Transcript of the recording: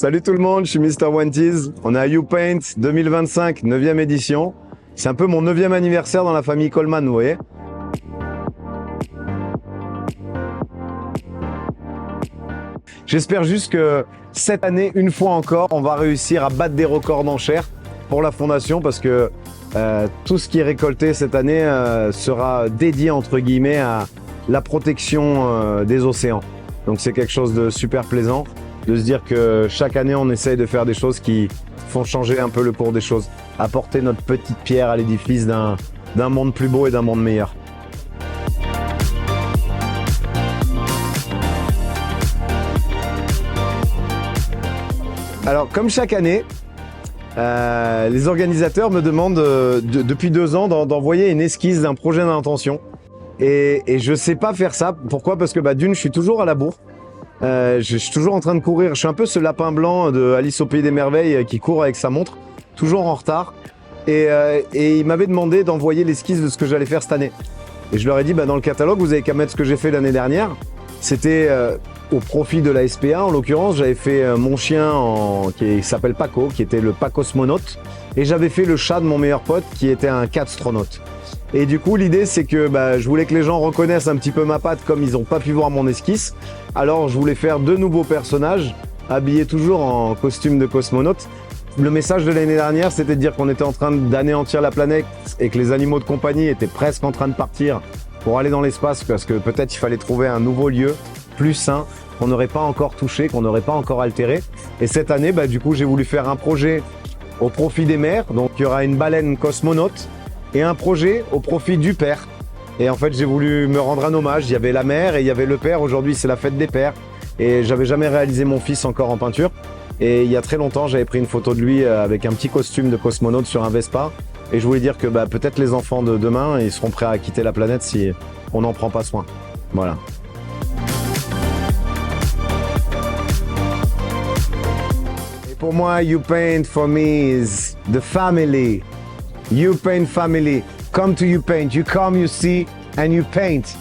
Salut tout le monde, je suis Mr. Wanties. On est à YouPaint 2025, 9e édition. C'est un peu mon 9e anniversaire dans la famille Coleman, vous voyez. J'espère juste que cette année, une fois encore, on va réussir à battre des records d'enchères pour la fondation parce que tout ce qui est récolté cette année sera dédié entre guillemets à la protection des océans. Donc c'est quelque chose de super plaisant de se dire que chaque année on essaye de faire des choses qui font changer un peu le cours des choses, apporter notre petite pierre à l'édifice d'un monde plus beau et d'un monde meilleur. Alors comme chaque année, les organisateurs me demandent depuis 2 ans d'envoyer une esquisse d'un projet d'intention et je sais pas faire ça. Pourquoi? Parce que d'une, je suis toujours à la bourre. Je suis toujours en train de courir. Je suis un peu ce lapin blanc de Alice au Pays des Merveilles qui court avec sa montre, toujours en retard. Et il m'avait demandé d'envoyer l'esquisse de ce que j'allais faire cette année. Et je leur ai dit, dans le catalogue, vous avez qu'à mettre ce que j'ai fait l'année dernière. C'était au profit de la SPA. En l'occurrence, j'avais fait mon chien qui s'appelle Paco, qui était le Pacosmonaute. Et j'avais fait le chat de mon meilleur pote, qui était un Catstronaute. Et du coup, l'idée, c'est que je voulais que les gens reconnaissent un petit peu ma patte comme ils n'ont pas pu voir mon esquisse. Alors, je voulais faire 2 nouveaux personnages, habillés toujours en costume de cosmonaute. Le message de l'année dernière, c'était de dire qu'on était en train d'anéantir la planète et que les animaux de compagnie étaient presque en train de partir pour aller dans l'espace parce que peut-être il fallait trouver un nouveau lieu plus sain qu'on n'aurait pas encore touché, qu'on n'aurait pas encore altéré. Et cette année, du coup, j'ai voulu faire un projet au profit des mers. Donc, il y aura une baleine cosmonaute et un projet au profit du père. Et en fait, j'ai voulu me rendre un hommage. Il y avait la mère et il y avait le père. Aujourd'hui, c'est la fête des pères. Et j'avais jamais réalisé mon fils encore en peinture. Et il y a très longtemps, j'avais pris une photo de lui avec un petit costume de cosmonaute sur un Vespa. Et je voulais dire que peut-être les enfants de demain, ils seront prêts à quitter la planète si on n'en prend pas soin. Voilà. Et pour moi, YouPaint for me is the family. YouPaint family. Come to YouPaint. You come, you see, and you paint.